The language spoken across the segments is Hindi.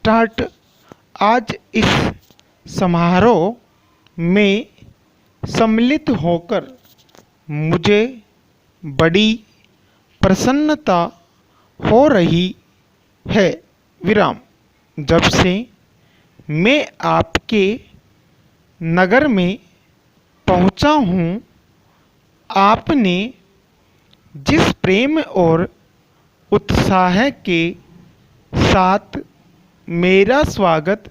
स्टार्ट। आज इस समारोह में सम्मिलित होकर मुझे बड़ी प्रसन्नता हो रही है। विराम। जब से मैं आपके नगर में पहुंचा हूं, आपने जिस प्रेम और उत्साह के साथ मेरा स्वागत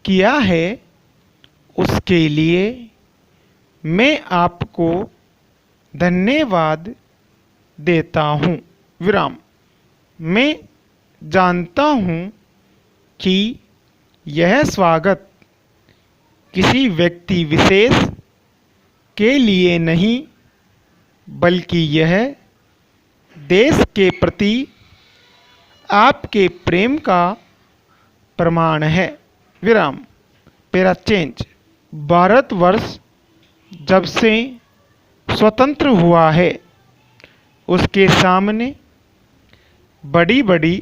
किया है, उसके लिए मैं आपको धन्यवाद देता हूँ। विराम। मैं जानता हूँ कि यह स्वागत किसी व्यक्ति विशेष के लिए नहीं, बल्कि यह देश के प्रति आपके प्रेम का प्रमाण है। विराम। Para change. भारतवर्ष जब से स्वतंत्र हुआ है, उसके सामने बड़ी बड़ी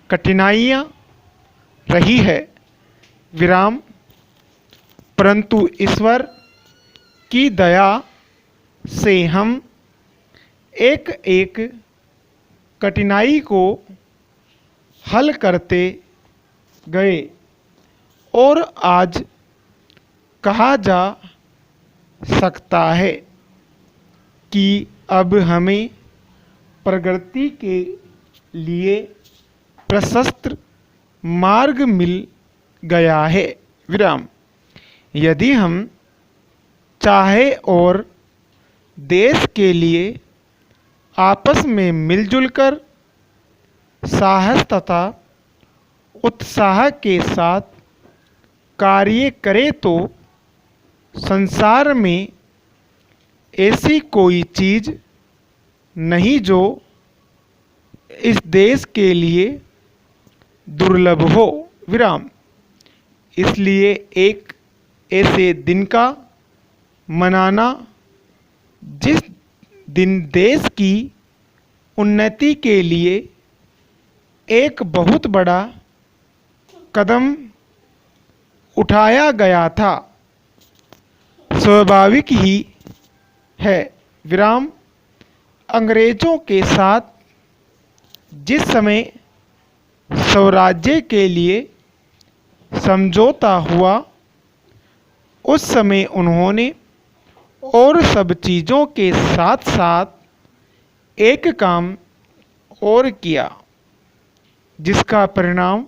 कठिनाइयाँ रही है। विराम। परंतु ईश्वर की दया से हम एक एक कठिनाई को हल करते गए और आज कहा जा सकता है कि अब हमें प्रगति के लिए प्रशस्त मार्ग मिल गया है। विराम। यदि हम चाहे और देश के लिए आपस में मिलजुल कर साहस तथा उत्साह के साथ कार्य करें तो संसार में ऐसी कोई चीज़ नहीं जो इस देश के लिए दुर्लभ हो। विराम। इसलिए एक ऐसे दिन का मनाना जिस दिन देश की उन्नति के लिए एक बहुत बड़ा कदम उठाया गया था, स्वाभाविक ही है। विराम। अंग्रेजों के साथ जिस समय स्वराज्य के लिए समझौता हुआ, उस समय उन्होंने और सब चीज़ों के साथ साथ एक काम और किया, जिसका परिणाम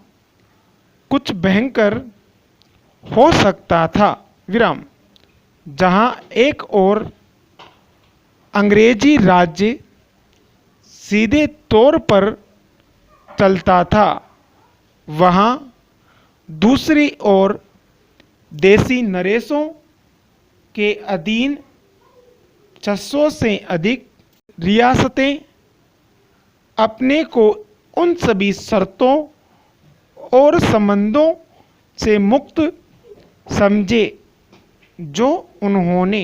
कुछ भयंकर हो सकता था। विराम। जहां एक और अंग्रेजी राज्य सीधे तौर पर चलता था, वहां दूसरी ओर देसी नरेशों के अधीन 600 से अधिक रियासतें अपने को उन सभी शर्तों और संबंधों से मुक्त समझे जो उन्होंने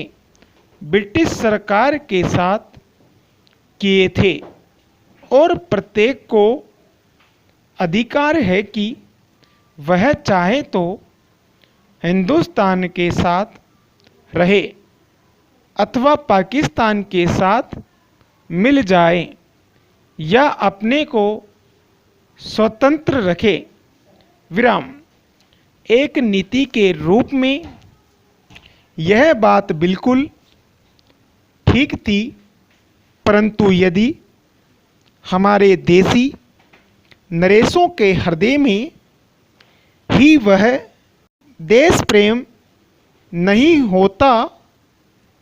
ब्रिटिश सरकार के साथ किए थे, और प्रत्येक को अधिकार है कि वह चाहे तो हिंदुस्तान के साथ रहे अथवा पाकिस्तान के साथ मिल जाए या अपने को स्वतंत्र रखे। विराम। एक नीति के रूप में यह बात बिल्कुल ठीक थी, परंतु यदि हमारे देसी नरेशों के हृदय में ही वह देश प्रेम नहीं होता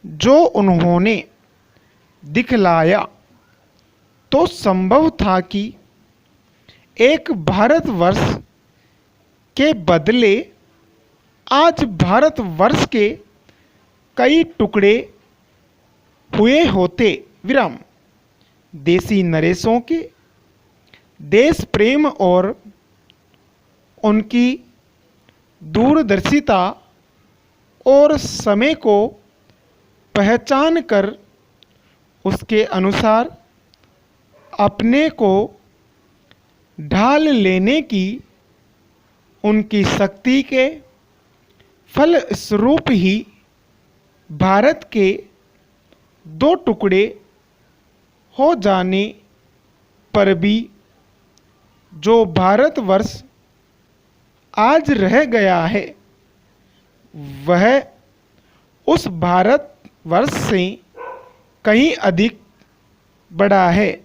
जो उन्होंने दिखलाया, तो संभव था कि एक भारतवर्ष के बदले आज भारतवर्ष के कई टुकड़े हुए होते। विराम। देसी नरेशों के देश प्रेम और उनकी दूरदर्शिता और समय को पहचान कर उसके अनुसार अपने को ढाल लेने की उनकी शक्ति के फलस्वरूप ही भारत के दो टुकड़े हो जाने पर भी जो भारतवर्ष आज रह गया है वह उस भारतवर्ष से कहीं अधिक बड़ा है,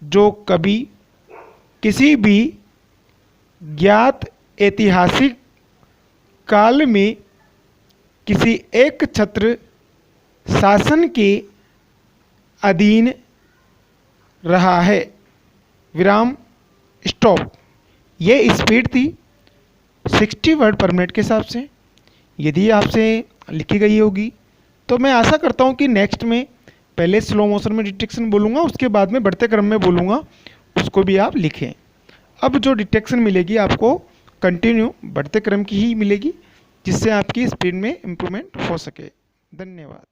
जो कभी किसी भी ज्ञात ऐतिहासिक काल में किसी एक छत्र शासन के अधीन रहा है। विराम, स्टॉप। ये स्पीड थी 60 वर्ड पर मिनट के हिसाब से। यदि आपसे लिखी गई होगी तो मैं आशा करता हूँ कि नेक्स्ट में पहले स्लो मोशन में डिटेक्शन बोलूँगा, उसके बाद में बढ़ते क्रम में बोलूँगा, उसको भी आप लिखें। अब जो डिटेक्शन मिलेगी आपको कंटिन्यू बढ़ते क्रम की ही मिलेगी, जिससे आपकी स्पीड में इम्प्रूवमेंट हो सके। धन्यवाद।